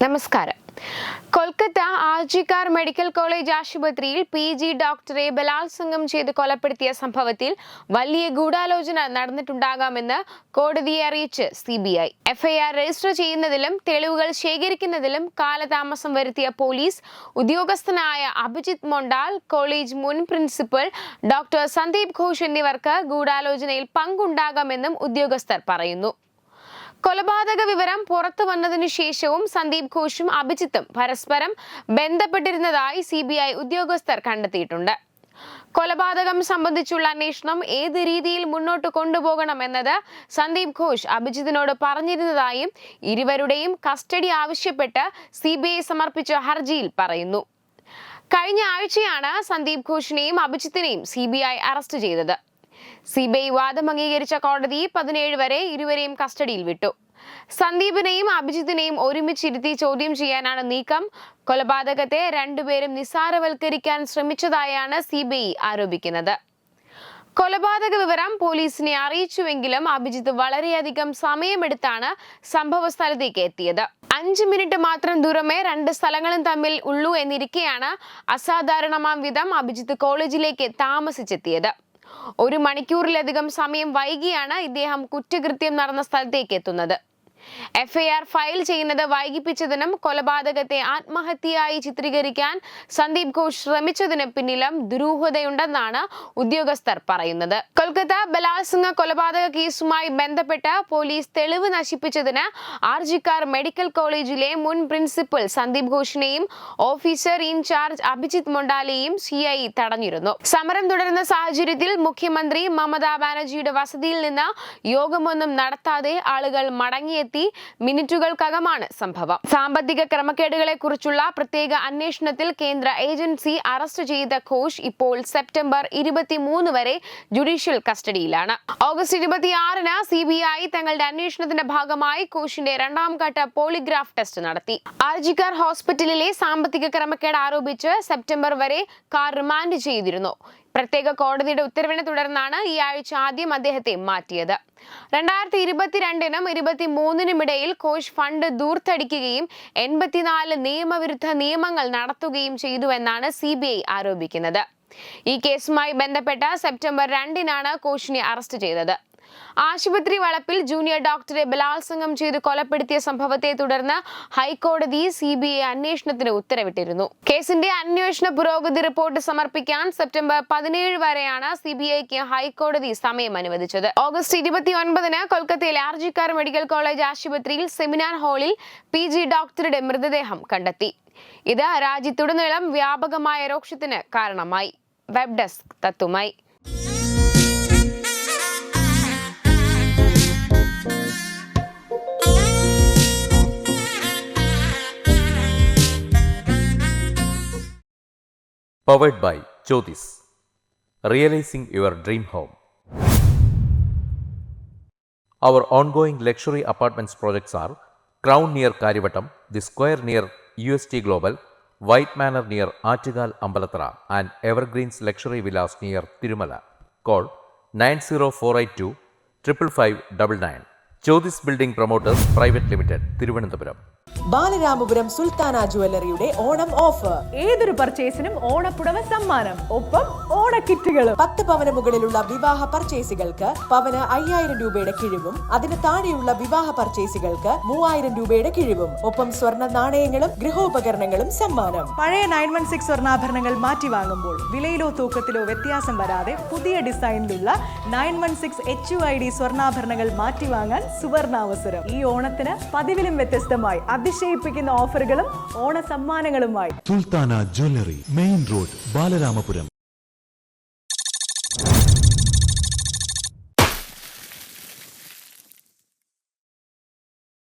നമസ്കാരം. Kolkata RG Kar medical college ആശുപത്രിയിൽ PG ഡോക്ടറെ ബലാത്സംഗം ചെയ്ത് കൊലപ്പെടുത്തിയ സംഭവത്തിൽ വലിയ ഗൂഢാലോചന നടന്നിട്ടുണ്ടാകാമെന്ന് കോടതിയെ അറിയിച്ച് CBI. FIR രജിസ്റ്റർ ചെയ്യുന്നതിലും തെളിവുകൾ ശേഖരിക്കുന്നതിലും കാലതാമസം വരുത്തിയ പോലീസ് ഉദ്യോഗസ്ഥനായ അഭിജിത്ത് മൊണ്ടാൽ, കോളേജ് മുൻ പ്രിൻസിപ്പൽ ഡോക്ടർ സന്ദീപ് ഘോഷ് എന്നിവർക്ക് ഗൂഢാലോചനയിൽ പങ്കുണ്ടാകാമെന്നും ഉദ്യോഗസ്ഥർ പറയുന്നു. കൊലപാതക വിവരം പുറത്തു വന്നതിനു ശേഷവും സന്ദീപ് ഘോഷും അഭിജിത്തും പരസ്പരം ബന്ധപ്പെട്ടിരുന്നതായി CBI ഉദ്യോഗസ്ഥർ കണ്ടെത്തിയിട്ടുണ്ട്. കൊലപാതകം സംബന്ധിച്ചുള്ള അന്വേഷണം ഏത് രീതിയിൽ മുന്നോട്ട് കൊണ്ടുപോകണമെന്നത് സന്ദീപ് ഘോഷ് അഭിജിത്തിനോട് പറഞ്ഞിരുന്നതായും ഇരുവരുടെയും കസ്റ്റഡി ആവശ്യപ്പെട്ട് CBI സമർപ്പിച്ച ഹർജിയിൽ പറയുന്നു. കഴിഞ്ഞ ആഴ്ചയാണ് സന്ദീപ് ഘോഷിനെയും അഭിജിത്തിനെയും CBI അറസ്റ്റ് ചെയ്തത്. CBI വാദം അംഗീകരിച്ച കോടതി 17 വരെ ഇരുവരെയും കസ്റ്റഡിയിൽ വിട്ടു. സന്ദീപിനെയും അഭിജിത്തിനെയും ഒരുമിച്ചിരുത്തി ചോദ്യം ചെയ്യാനാണ് നീക്കം. കൊലപാതകത്തെ രണ്ടുപേരും നിസ്സാരവൽക്കരിക്കാൻ ശ്രമിച്ചതായാണ് CBI ആരോപിക്കുന്നത്. കൊലപാതക വിവരം പോലീസിനെ അറിയിച്ചുവെങ്കിലും അഭിജിത്ത് വളരെയധികം സമയമെടുത്താണ് സംഭവ സ്ഥലത്തേക്ക് എത്തിയത്. 5 മിനിറ്റ് മാത്രം ദൂരമേ രണ്ട് സ്ഥലങ്ങളും തമ്മിൽ ഉള്ളൂ എന്നിരിക്കെയാണ് അസാധാരണമാം വിധം അഭിജിത്ത് കോളേജിലേക്ക് താമസിച്ചെത്തിയത്. 1 മണിക്കൂറിലധികം സമയം വൈകിയാണ് ഇദ്ദേഹം കുറ്റകൃത്യം നടന്ന സ്ഥലത്തേക്ക് എത്തുന്നത്. FIR ഫയൽ ചെയ്യുന്നത് വൈകിപ്പിച്ചതിനും കൊലപാതകത്തെ ആത്മഹത്യയായി ചിത്രീകരിക്കാൻ സന്ദീപ് ഘോഷ് ശ്രമിച്ചതിന് പിന്നിലും ദുരൂഹതയുണ്ടെന്നാണ് ഉദ്യോഗസ്ഥർ പറയുന്നത്. കൊൽക്കത്ത ബലാത്സംഗ കൊലപാതക കേസുമായി ബന്ധപ്പെട്ട് പോലീസ് തെളിവ് നശിപ്പിച്ചതിന് ആർജിക്കാർ മെഡിക്കൽ കോളേജിലെ മുൻ പ്രിൻസിപ്പൽ സന്ദീപ് ഘോഷിനെയും ഓഫീസർ ഇൻചാർജ് അഭിജിത്ത് മൊണ്ടാലെയും CI തടഞ്ഞിരുന്നു. സമരം തുടരുന്ന സാഹചര്യത്തിൽ മുഖ്യമന്ത്രി മമതാ ബാനർജിയുടെ വസതിയിൽ നിന്ന് യോഗമൊന്നും നടത്താതെ ആളുകൾ മടങ്ങിയെത്തി മിനിറ്റുകൾക്കകമാണ് സംഭവം. സാമ്പത്തിക ക്രമക്കേടുകളെ കുറിച്ചുള്ള പ്രത്യേക അന്വേഷണത്തിൽ കേന്ദ്ര ഏജൻസി അറസ്റ്റ് ചെയ്ത ഘോഷ് ഇപ്പോൾ സെപ്റ്റംബർ 23 വരെ ജുഡീഷ്യൽ കസ്റ്റഡിയിലാണ്. ഓഗസ്റ്റ് 26-ന് CBI തങ്ങളുടെ അന്വേഷണത്തിന്റെ ഭാഗമായി ഘോഷിന്റെ 2ാം ഘട്ട പോളിഗ്രാഫ് ടെസ്റ്റ് നടത്തി. ആർജിക്കാർ ഹോസ്പിറ്റലിലെ സാമ്പത്തിക ക്രമക്കേട് ആരോപിച്ച് സെപ്റ്റംബർ വരെ കാർ റിമാൻഡ് ചെയ്തിരുന്നു. പ്രത്യേക കോടതിയുടെ ഉത്തരവിനെ തുടർന്നാണ് ഈ ആഴ്ച ആദ്യം അദ്ദേഹത്തെ മാറ്റിയത്. 2022-നും 2023-നും ഇടയിൽ ഘോഷ് ഫണ്ട് ദൂർത്തടിക്കുകയും 84 നിയമവിരുദ്ധ നിയമങ്ങൾ നടത്തുകയും ചെയ്തുവെന്നാണ് CBI ആരോപിക്കുന്നത്. ഈ കേസുമായി ബന്ധപ്പെട്ട സെപ്റ്റംബർ 2-നാണ് ഘോഷിനെ അറസ്റ്റ് ചെയ്തത്. ആശുപത്രി വളപ്പിൽ ജൂനിയർ ഡോക്ടറെ ബലാത്സംഗം ചെയ്ത് കൊലപ്പെടുത്തിയ സംഭവത്തെ തുടർന്ന് ഹൈക്കോടതി CBI അന്വേഷണത്തിന് ഉത്തരവിട്ടിരുന്നു. കേസിന്റെ അന്വേഷണ പുരോഗതി റിപ്പോർട്ട് സമർപ്പിക്കാൻ സെപ്റ്റംബർ 17 വരെയാണ് CBIക്ക് ഹൈക്കോടതി സമയം അനുവദിച്ചത്. ഓഗസ്റ്റ് 29-ന് കൊൽക്കത്തയിലെ ആർജിക്കാർ മെഡിക്കൽ കോളേജ് ആശുപത്രിയിൽ സെമിനാർ ഹാളിൽ PG ഡോക്ടറുടെ മൃതദേഹം കണ്ടെത്തി. ഇത് രാജ്യത്തുടനീളം വ്യാപകമായ രോക്ഷത്തിന് കാരണമായി. വെബ് ഡെസ്ക് തത്തുമായി. Powered by Jyotis, realizing your dream home. Our ongoing luxury apartments projects are Crown near Karivattam, The Square near UST Global, White Manor near Aattugal Ambalathara, and Evergreens Luxury Villas near Tirumala. Call 90482 55599. Jyotis Building Promoters Private Limited, Thiruvananthapuram. Balaramapuram Sultana ജുവല്ലറിയുടെ Onam offer. ഏതൊരു പർച്ചേസിനും ഓണപ്പുടവ സമ്മാനം, ഒപ്പം ഓണക്കിറ്റുകളും. 10 പവന് മുകളിലുള്ള വിവാഹ പർച്ചേസുകൾക്ക് പവന് 5000 രൂപയുടെ കിഴിവും, അതിന് താഴെയുള്ള വിവാഹ പർച്ചേസുകൾക്ക് 3000 രൂപയുടെ കിഴിവും, ഒപ്പം സ്വർണ്ണ നാണയങ്ങളും ഗൃഹോപകരണങ്ങളും സമ്മാനം. പഴയ 916 സ്വർണ്ണാഭരണങ്ങൾ മാറ്റി വാങ്ങുമ്പോൾ വിലയിലോ തൂക്കത്തിലോ വ്യത്യാസം വരാതെ പുതിയ ഡിസൈനിലുള്ള 916 HUID സ്വർണ്ണാഭരണങ്ങൾ മാറ്റി വാങ്ങാൻ സുവർണാവസരം. ഈ ഓണത്തിന് പതിവിലും വ്യത്യസ്തമായി അതിശയിപ്പിക്കുന്ന ഓഫറുകളും ഓണ സമ്മാനങ്ങളുമായി Sultana jewellery, main road, Balaramapuram.